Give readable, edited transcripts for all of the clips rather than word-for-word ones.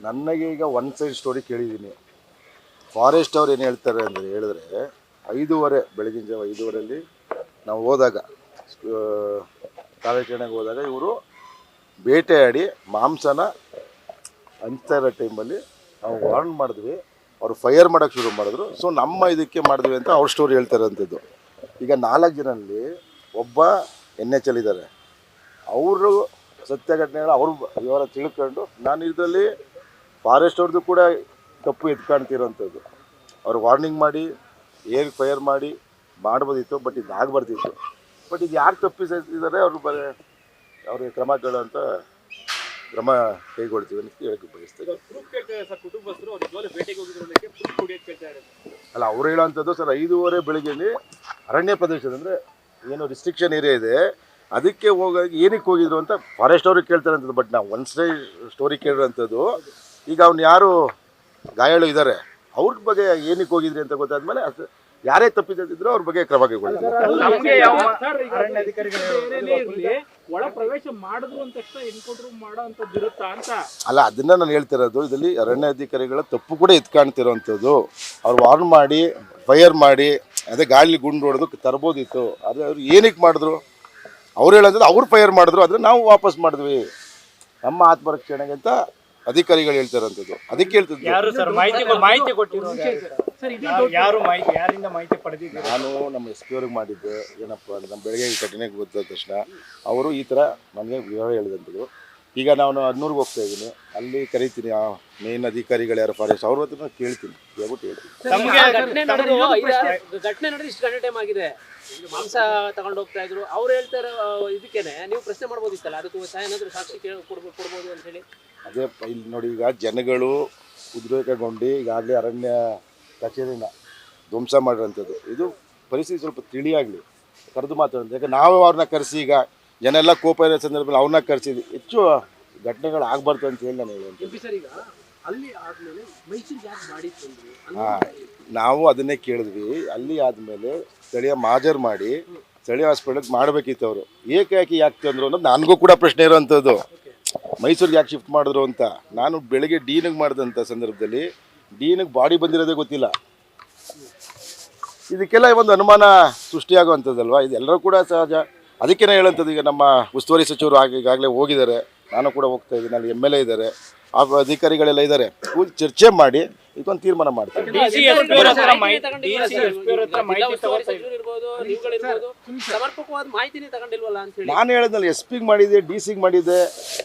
ನನಗೆ ಈಗ one side story ಕೇಳಿದ್ದೀನಿ. ಫಾರೆಸ್ಟ್ ಅವ್ರು ಏನು ಹೇಳ್ತಾರೆ ಅಂದರೆ ಹೇಳಿದ್ರೆ 5:30 ಬೆಳಗಿನ ಜಾವ 5:30 ನಾವು ಹೋದಾಗ ಕಾರ್ಯಾಚರಣೆಗೆ ಹೋದಾಗ ಇವರು ಬೇಟೆಯಾಡಿ ಮಾಂಸನ ಹಂಚ್ತಾ ಇರೋ ಟೈಮಲ್ಲಿ ನಾವು ವಾರ್ನ್ ಮಾಡಿದ್ವಿ, ಅವರು ಫೈರ್ ಮಾಡೋಕ್ಕೆ ಶುರು ಮಾಡಿದ್ರು. ಸೊ ನಮ್ಮ ಇದಕ್ಕೆ ಮಾಡಿದ್ವಿ ಅಂತ ಅವ್ರ ಸ್ಟೋರಿ ಹೇಳ್ತಾರೆ ಅಂಥದ್ದು. ಈಗ 4 ಜನರಲ್ಲಿ ಒಬ್ಬ NHL ಇದ್ದಾರೆ, ಅವರು ಸತ್ಯ ಘಟನೆಗಳು ಅವ್ರು ವಿವರ ತಿಳ್ಕೊಂಡು ನಾನು ಇದರಲ್ಲಿ ಫಾರೆಸ್ಟ್ ಅವ್ರದ್ದು ಕೂಡ ತಪ್ಪು ಎತ್ಕಾಣ್ತಿರೋಂಥದ್ದು. ಅವ್ರು ವಾರ್ನಿಂಗ್ ಮಾಡಿ ಏರ್ ಫೈರ್ ಮಾಡಿ ಮಾಡ್ಬೋದಿತ್ತು, ಬಟ್ ಇದು ಆಗಬಾರ್ದಿತ್ತು. ಬಟ್ ಇದು ಯಾರು ತಪ್ಪಿಸಿದ್ದಾರೆ ಅವ್ರಿಗೆ ಕ್ರಮ ಕೇಳೋಂಥ ಕ್ರಮ ಕೈಗೊಳ್ತೀವಿ ಅಂತ ಹೇಳಕ್ಕೆ ಬಯಸ್ತಾರೆ. ಅಲ್ಲ, ಅವ್ರು ಹೇಳೋವಂಥದ್ದು ಸರ್ 5:30 ಬೆಳಿಗ್ಗೆ ಅರಣ್ಯ ಪ್ರದೇಶದ ಅಂದರೆ ಏನು ರಿಸ್ಟ್ರಿಕ್ಷನ್ ಏರಿಯಾ ಇದೆ ಅದಕ್ಕೆ ಹೋಗಾಗಿ ಏನಕ್ಕೆ ಹೋಗಿದ್ರು ಅಂತ ಫಾರೆಸ್ಟ್ ಅವ್ರಿಗೆ ಕೇಳ್ತಾರೆ ಅಂಥದ್ದು. ಬಟ್ ನಾವು ಒನ್ ಸೈಡ್ ಸ್ಟೋರಿ ಕೇಳಿರೋಂಥದ್ದು. ಈಗ ಅವ್ನು ಯಾರು ಗಾಯಾಳು ಇದ್ದಾರೆ ಅವ್ರ ಬಗ್ಗೆ ಏನಕ್ಕೆ ಹೋಗಿದ್ರಿ ಅಂತ ಗೊತ್ತಾದ್ಮೇಲೆ ಅದು ಯಾರೇ ತಪ್ಪಿದ್ರು ಅವ್ರ ಬಗ್ಗೆ ಕ್ರಮ ಕೈಗೊಳ್ತಾರೆ. ಅಲ್ಲ, ಅದನ್ನ ನಾನು ಹೇಳ್ತಿರೋದು. ಇದರಲ್ಲಿ ಅರಣ್ಯಾಧಿಕಾರಿಗಳ ತಪ್ಪು ಕೂಡ ಎತ್ಕಾಣ್ತಿರೋಂಥದ್ದು. ಅವ್ರು ವಾರ್ನ್ ಮಾಡಿ ಫೈರ್ ಮಾಡಿ ಅದೇ ಗಾಳಿ ಗುಂಡು ಹೊಡೆದು ತರ್ಬೋದಿತ್ತು. ಆದರೆ ಅವ್ರು ಏನಕ್ಕೆ ಮಾಡಿದ್ರು ಅವ್ರು ಹೇಳೋದು ಅವ್ರು ಫೈರ್ ಮಾಡಿದ್ರು, ಆದರೆ ನಾವು ವಾಪಸ್ ಮಾಡಿದ್ವಿ ನಮ್ಮ ಆತ್ಮರಕ್ಷಣೆಗೆ ಅಂತ ಅಧಿಕಾರಿಗಳು ಹೇಳ್ತಾರಂಥದ್ದು. ಅದಕ್ಕೆ ಹೇಳ್ತಿದ್ದು ನಾನು ನಮ್ಮ SP ಅವ್ರಿಗೆ ಮಾಡಿದ್ದೆ. ಏನಪ್ಪ ನಮ್ಮ ಬೆಳಗ್ಗೆ ಘಟನೆಗೆ ಗೊತ್ತಾದ ತಕ್ಷಣ ಅವರು ಈ ಥರ ನನಗೆ ವಿವರ ಹೇಳಿದಂಥದ್ದು. ಈಗ ನಾನು ಹನ್ನೂರಿಗೆ ಹೋಗ್ತಾ ಇದ್ದೀನಿ, ಅಲ್ಲಿ ಕರಿತೀನಿ ಆ ಮೇನ್ ಅಧಿಕಾರಿಗಳು ಯಾರು ಫಾರೆಸ್ಟ್ ಅವ್ರ ಹತ್ರ ಕೇಳ್ತೀನಿ, ಹೇಳ್ಬಿಟ್ಟು ಹೇಳ್ತೀನಿ. ಘಟನೆ ನಡೆದು ಇಷ್ಟು ಗಂಟೆ ಟೈಮ್ ಆಗಿದೆ, ಮಾಂಸ ತಗೊಂಡು ಹೋಗ್ತಾ ಇದ್ರು, ಅವ್ರು ಹೇಳ್ತಾರೆ ಇದಕ್ಕೇನೆ ನೀವು ಪ್ರಶ್ನೆ ಮಾಡ್ಬೋದಿತ್ತಲ್ಲ, ಅದಕ್ಕೂ ಏನಾದರೂ ಸಾಕ್ಷಿ ಕೊಡ್ಬೋದು ಅಂತ ಹೇಳಿ. ಅದೇ ಇಲ್ಲಿ ನೋಡಿ, ಈಗ ಜನಗಳು ಉದ್ರೇಕಗೊಂಡು ಈಗಾಗಲೇ ಅರಣ್ಯ ಕಚೇರಿನ ಧ್ವಂಸ ಮಾಡಿರೋಂಥದ್ದು. ಇದು ಪರಿಸ್ಥಿತಿ ಸ್ವಲ್ಪ ತಿಳಿಯಾಗಲಿ ಕರೆದು ಮಾತಾಡೋದು. ಯಾಕೆ ನಾವು ಅವ್ರನ್ನ ಕರೆಸಿ ಈಗ ಜನ ಎಲ್ಲ ಕೋಪ ಇರೋ ಸಂದರ್ಭದಲ್ಲಿ ಅವ್ರನ್ನ ಕರೆಸಿದ್ವಿ, ಹೆಚ್ಚು ಘಟನೆಗಳು ಆಗಬಾರ್ದು ಅಂತ ಹೇಳಿ ನಾನು ಹೇಳುವಂಥದ್ದು. ನಾವು ಅದನ್ನೇ ಕೇಳಿದ್ವಿ. ಅಲ್ಲಿ ಆದಮೇಲೆ ಸ್ಥಳೀಯ ಮಾಜರ್ ಮಾಡಿ ಸ್ಥಳೀಯ ಹಾಸ್ಪಿಟಲ್ಗೆ ಮಾಡಬೇಕಿತ್ತು. ಅವರು ಯಾಕೆ ತಂದರು ಅನ್ನೋದು ನನಗೂ ಕೂಡ ಪ್ರಶ್ನೆ ಇರೋವಂಥದ್ದು. ಮೈಸೂರಿಗೆ ಯಾಕೆ ಶಿಫ್ಟ್ ಮಾಡಿದ್ರು ಅಂತ ನಾನು ಬೆಳಗ್ಗೆ ಡೀನಿಗೆ ಮಾಡಿದಂಥ ಸಂದರ್ಭದಲ್ಲಿ ಡೀನಿಗೆ ಬಾಡಿ ಬಂದಿರೋದೇ ಗೊತ್ತಿಲ್ಲ. ಇದಕ್ಕೆಲ್ಲ ಒಂದು ಅನುಮಾನ ಸೃಷ್ಟಿಯಾಗುವಂಥದ್ದಲ್ವ, ಇದೆಲ್ಲರೂ ಕೂಡ ಸಹಜ. ಅದಕ್ಕೇನೆ ಹೇಳೋಂಥದ್ದು. ಈಗ ನಮ್ಮ ಉಸ್ತುವಾರಿ ಸಚಿವರು ಈಗಾಗಲೇ ಹೋಗಿದ್ದಾರೆ, ನಾನು ಕೂಡ ಹೋಗ್ತಾ ಇದ್ದೀನಿ, ಅಲ್ಲಿ MLA ಇದ್ದಾರೆ, ಆ ಅಧಿಕಾರಿಗಳೆಲ್ಲ ಇದ್ದಾರೆ. ಚರ್ಚೆ ಮಾಡಿ ಇದೊಂದು ತೀರ್ಮಾನ ಮಾಡ್ತಾರೆ. ನಾನು ಹೇಳಿದ್ನಲ್ಲ, SP ಮಾಡಿದ್ದೆ, DC ಮಾಡಿದ್ದೆ,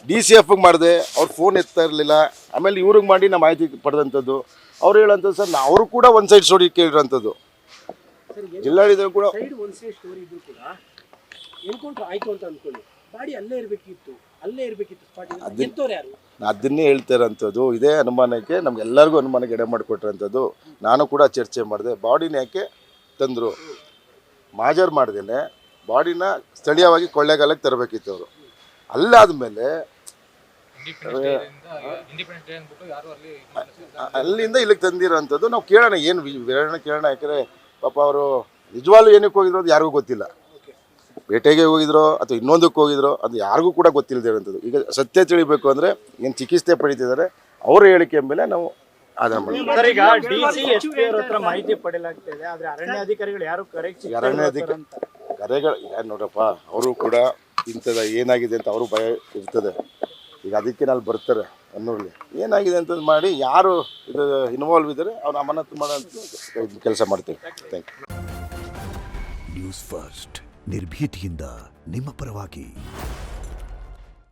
DCFಗೆ ಮಾಡಿದೆ, ಅವ್ರು ಫೋನ್ ಎತ್ತಾ ಇರಲಿಲ್ಲ. ಆಮೇಲೆ ಇವ್ರಿಗೆ ಮಾಡಿ ನಾ ಮಾಹಿತಿ ಪಡೆದಂಥದ್ದು. ಅವ್ರು ಹೇಳೋಂಥದ್ದು ಸರ್, ಅವರು ಕೂಡ ಒನ್ ಸೈಡ್ ಸ್ಟೋರಿ ಕೇಳಿರೋಂಥದ್ದು. ಜಿಲ್ಲಾಡಳಿತ ಕೂಡ ಅದನ್ನೇ ಹೇಳ್ತಾ ಇರೋಂಥದ್ದು. ಇದೇ ಅನುಮಾನಕ್ಕೆ ನಮ್ಗೆಲ್ಲರಿಗೂ ಅನುಮಾನಕ್ಕೆ ಎಡೆ ಮಾಡಿಕೊಟ್ಟಿರೋಂಥದ್ದು. ನಾನು ಕೂಡ ಚರ್ಚೆ ಮಾಡಿದೆ. ಬಾಡಿನ ಯಾಕೆ ತಂದರು, ಮಾಜರ್ ಮಾಡ್ದೇನೆ ಬಾಡಿನ ಸ್ಥಳೀಯವಾಗಿ ಕೊಳ್ಳೇಗಾಲಕ್ಕೆ ತರಬೇಕಿತ್ತು ಅವರು. ಅಲ್ಲಾದಮೇಲೆ ಅಲ್ಲಿಂದ ಇಲ್ಲಿಗೆ ತಂದಿರೋಂಥದ್ದು. ನಾವು ಕೇಳೋಣ, ಏನು ವಿವರಣೆ ಕೇಳೋಣ. ಯಾಕಂದರೆ ಪಾಪ ಅವರು ನಿಜವಾಗ್ಲೂ ಏನಕ್ಕೆ ಹೋಗಿದ್ರು ಅದು ಯಾರಿಗೂ ಗೊತ್ತಿಲ್ಲ. ಬೇಟೆಗೆ ಹೋಗಿದ್ರು ಅಥವಾ ಇನ್ನೊಂದಕ್ಕೆ ಹೋಗಿದ್ರು ಅದು ಯಾರಿಗೂ ಕೂಡ ಗೊತ್ತಿಲ್ಲದೆ ಇರೋಂಥದ್ದು. ಈಗ ಸತ್ಯ ತಿಳಿಬೇಕು ಅಂದರೆ ಏನು ಚಿಕಿತ್ಸೆ ಪಡಿತಿದ್ದಾರೆ ಅವರ ಹೇಳಿಕೆ ಮೇಲೆ ನಾವು ಆಧಾರ ಮಾಡ್ತೀವಿ. ಮಾಹಿತಿ ಪಡೆಯಲಾಗ್ತಿದೆ, ಆದರೆ ಅರಣ್ಯಾಧಿಕಾರಿಗಳು ಯಾರು ಕರೆಗಳು ಯಾರು ನೋಡ್ರಪ್ಪ, ಅವರು ಕೂಡ ಇಂಥದ್ದು ಏನಾಗಿದೆ ಅಂತ ಅವರು ಭಯ ಇರ್ತದೆ. ಈಗ ಅದಕ್ಕೆ ನಾನು ಬರ್ತಾರೆ ಅನ್ನೋರಿಗೆ ಏನಾಗಿದೆ ಅಂತ ಮಾಡಿ ಯಾರು ಇದು ಇನ್ವಾಲ್ವ್ ಇದ್ದಾರೆ ಅವ್ರು ಅಮಾನತು ಮಾಡೋಂಥ ಕೆಲಸ ಮಾಡ್ತೀವಿ. Thank you. ನ್ಯೂಸ್ ಫಸ್ಟ್, ನಿರ್ಭೀತಿಯಿಂದ ನಿಮ್ಮ ಪರವಾಗಿ.